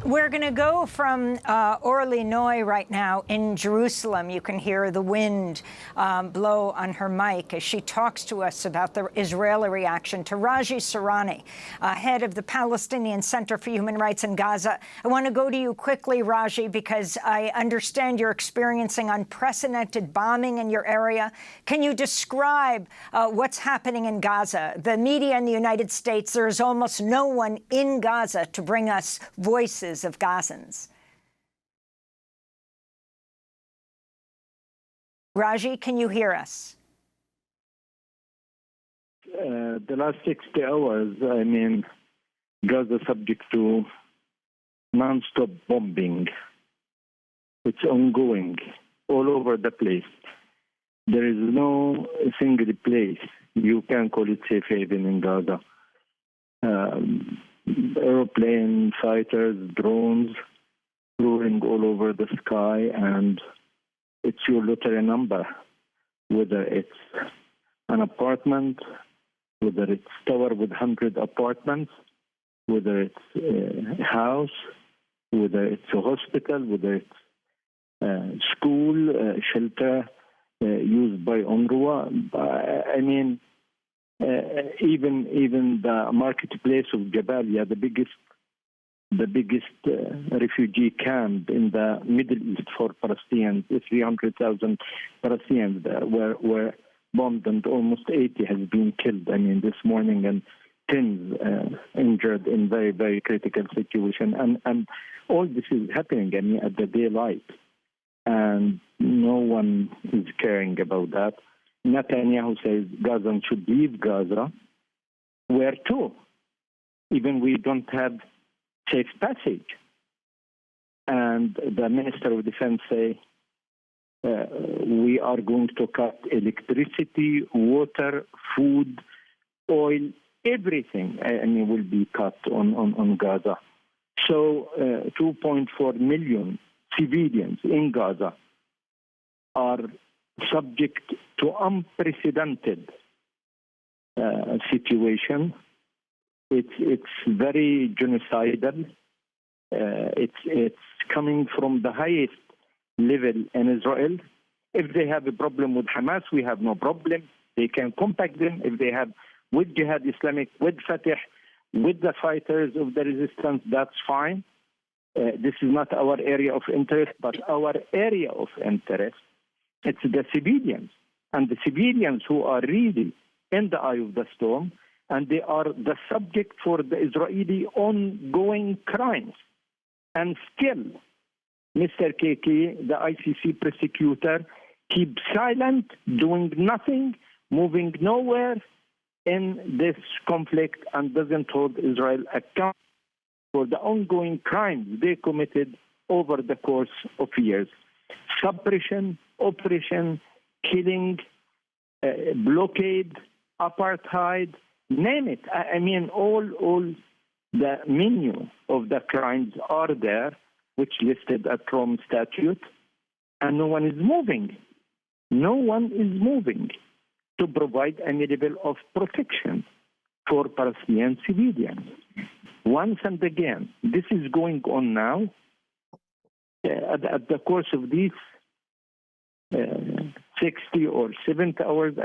We're going to go from Orly Noy right now in Jerusalem. You can hear the wind blow on her mic as she talks to us about the Israeli reaction to Raji Sourani, head of the Palestinian Center for Human Rights in Gaza. I want to go to you quickly, Raji, because I understand you're experiencing unprecedented bombing in your area. Can you describe what's happening in Gaza? The media in the United States, there is almost no one in Gaza to bring us voices of Gazans. Raji, can you hear us? The last 60 hours, Gaza subject to non-stop bombing. It's ongoing all over the place. There is no single place you can call it safe haven in Gaza. Airplane, fighters, drones roaring all over the sky, and it's your lottery number, whether it's an apartment, whether it's tower with 100 apartments, whether it's a house, whether it's a hospital, whether it's a school, shelter used by UNRWA. Even the marketplace of Jabalia, the biggest refugee camp in the Middle East for Palestinians, 300,000 Palestinians were bombed, and almost 80 has been killed. This morning, and tens injured in very, very critical situation. And all this is happening at the daylight, and no one is caring about that. Netanyahu says Gazans should leave Gaza. Where to? Even we don't have safe passage. And the Minister of Defense say we are going to cut electricity, water, food, oil, everything. Will be cut on Gaza. So 2.4 million civilians in Gaza are subject to unprecedented situation. It's very genocidal. It's coming from the highest level in Israel. If they have a problem with Hamas, we have no problem. They can compact them. If they have with Jihad Islamic, with Fatah, with the fighters of the resistance, that's fine. This is not our area of interest, but our area of interest, it's the civilians. And the civilians who are really in the eye of the storm, and they are the subject for the Israeli ongoing crimes. And still, Mr. KK, the ICC prosecutor, keeps silent, doing nothing, moving nowhere in this conflict, and doesn't hold Israel accountable for the ongoing crimes they committed over the course of years. Suppression, oppression, killing, blockade, apartheid, name it. All the menu of the crimes are there, which listed at Rome Statute, and no one is moving. No one is moving to provide any level of protection for Palestinian civilians. Once and again, this is going on now. At the course of these 60 or 70 hours,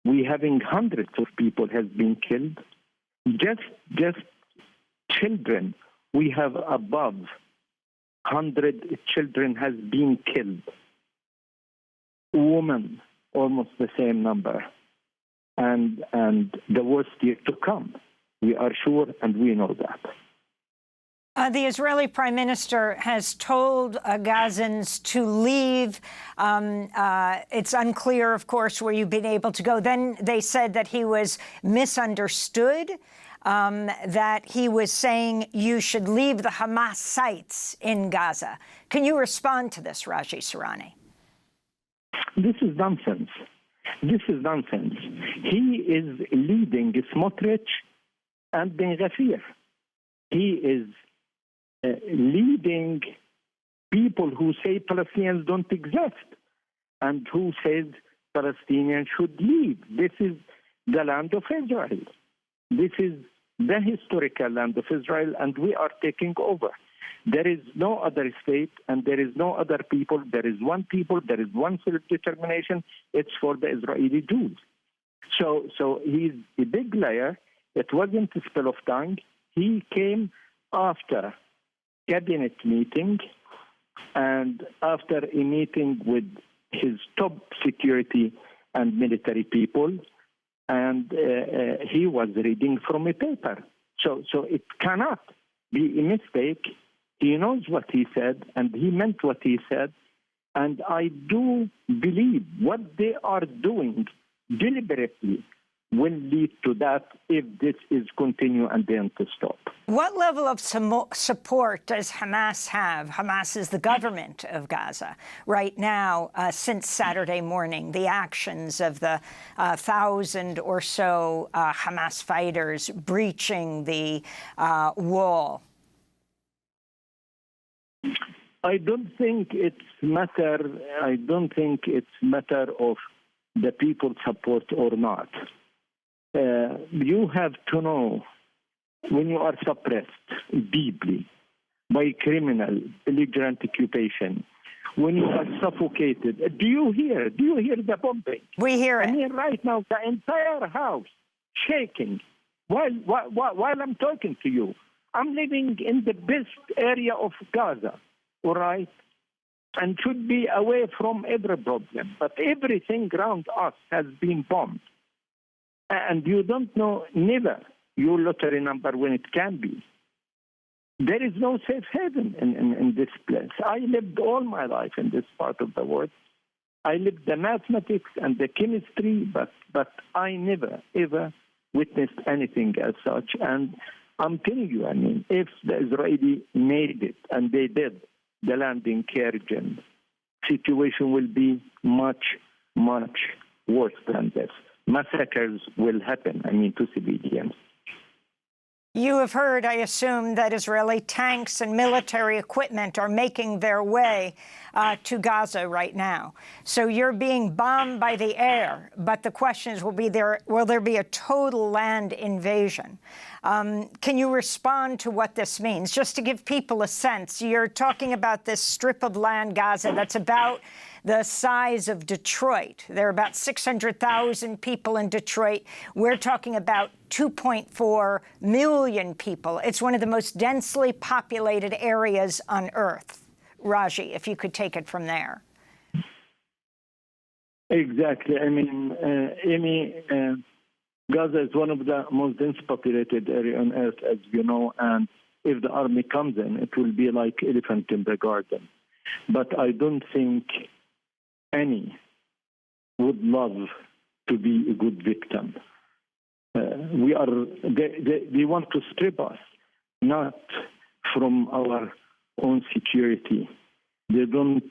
we having hundreds of people has been killed. Just children, we have above 100 children has been killed. Women, almost the same number. And the worst yet to come. We are sure, and we know that. The Israeli Prime Minister has told Gazans to leave. It's unclear, of course, where you've been able to go. Then they said that he was misunderstood, that he was saying you should leave the Hamas sites in Gaza. Can you respond to this, Raji Sourani? This is nonsense. This is nonsense. He is leading Smotrich and Ben Ghafir. He is leading people who say Palestinians don't exist and who says Palestinians should leave. This is the land of Israel. This is the historical land of Israel, and we are taking over. There is no other state, and there is no other people. There is one people. There is one self-determination. It's for the Israeli Jews. So he's a big liar. It wasn't a spell of tongue. He came after cabinet meeting and after a meeting with his top security and military people, and he was reading from a paper. So it cannot be a mistake. He knows what he said, and he meant what he said. And I do believe what they are doing deliberately will lead to that if this is continue and then to stop. What level of support does Hamas have? Hamas is the government of Gaza right now since Saturday morning. The actions of the 1,000 or so Hamas fighters breaching the wall. I don't think it's matter of the people's support or not. You have to know when you are suppressed deeply by criminal, belligerent occupation, when you are suffocated. Do you hear the bombing? We hear it. I mean, right now, the entire house shaking while I'm talking to you. I'm living in the best area of Gaza, all right? And should be away from every problem. But everything around us has been bombed. And you don't know never your lottery number when it can be. There is no safe haven in this place. I lived all my life in this part of the world. I lived the mathematics and the chemistry, but I never, ever witnessed anything as such. And I'm telling you, I mean, if the Israeli made it, and they did, the landing Kerjan, situation will be much, much worse than this. Massacres will happen, I mean, to civilians. You have heard, I assume, that Israeli tanks and military equipment are making their way to Gaza right now. So you're being bombed by the air, but the question is, will there be a total land invasion? Can you respond to what this means? Just to give people a sense, you're talking about this strip of land, Gaza, that's about the size of Detroit. There are about 600,000 people in Detroit. We're talking about 2.4 million people. It's one of the most densely populated areas on Earth. Raji, if you could take it from there. Exactly. I mean, Amy, Gaza is one of the most dense populated area on Earth, as you know, and if the army comes in, it will be like elephant in the garden. But I don't think any would love to be a good victim. They want to strip us, not from our own security. They don't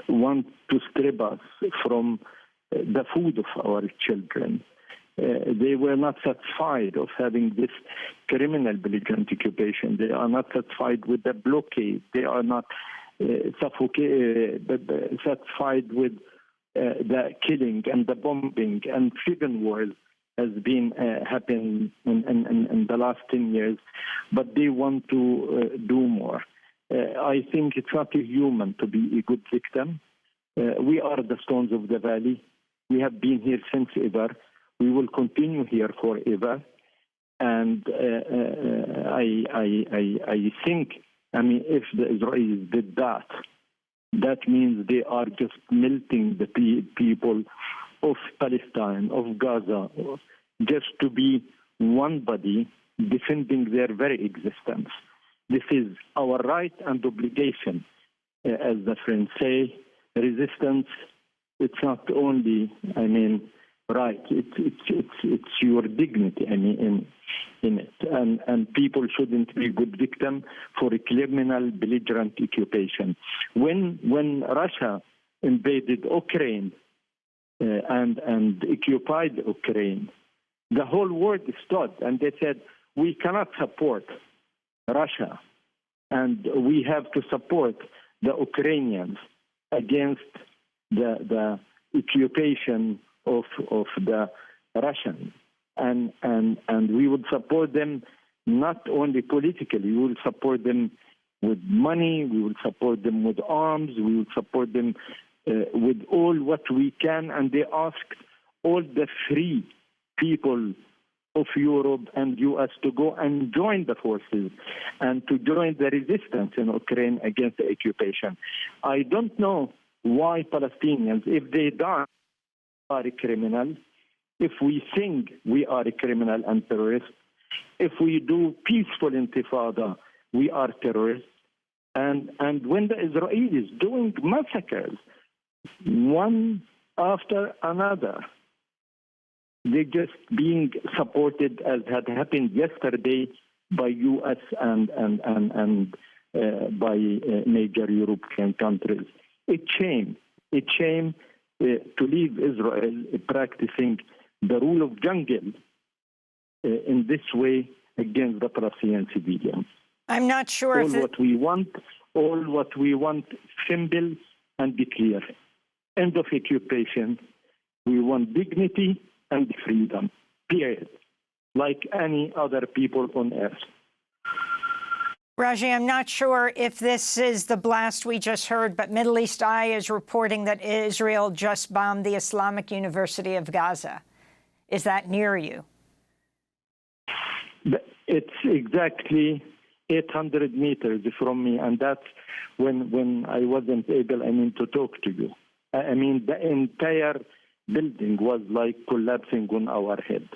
want to strip us from the food of our children. They were not satisfied of having this criminal belligerent occupation. They are not satisfied with the blockade. They are not satisfied with the killing and the bombing and civil wars has been happening in the last 10 years, but they want to do more. I think it's not human to be a good victim. We are the stones of the valley. We have been here since ever. We will continue here forever. And I think, I mean, if the Israelis did that, that means they are just melting the people of Palestine, of Gaza, just to be one body defending their very existence. This is our right and obligation. As the French say, resistance, it's not only, I mean, right, it's your dignity, I mean, in it. And people shouldn't be good victim for a criminal, belligerent occupation. When Russia invaded Ukraine and occupied Ukraine, the whole world stood and they said, we cannot support Russia and we have to support the Ukrainians against the occupation of the Russians. And we would support them not only politically. We will support them with money, we will support them with arms, we will support them with all what we can. And they asked all the free people of Europe and US to go and join the forces and to join the resistance in Ukraine against the occupation. I don't know why Palestinians, if they die, are a criminal. If we think we are a criminal and terrorist, if we do peaceful intifada, we are terrorists. And when the Israelis doing massacres, one after another, they're just being supported, as had happened yesterday, by U.S. and by major European countries. It's shame. It's shame to leave Israel practicing the rule of jungle in this way against the Palestinian civilians. I'm not sure all what we want, simple and be clear. End of occupation. We want dignity and freedom, period, like any other people on earth. Raji, I'm not sure if this is the blast we just heard, but Middle East Eye is reporting that Israel just bombed the Islamic University of Gaza. Is that near you? It's exactly 800 meters from me, and that's when I wasn't able, to talk to you. The entire building was like collapsing on our head.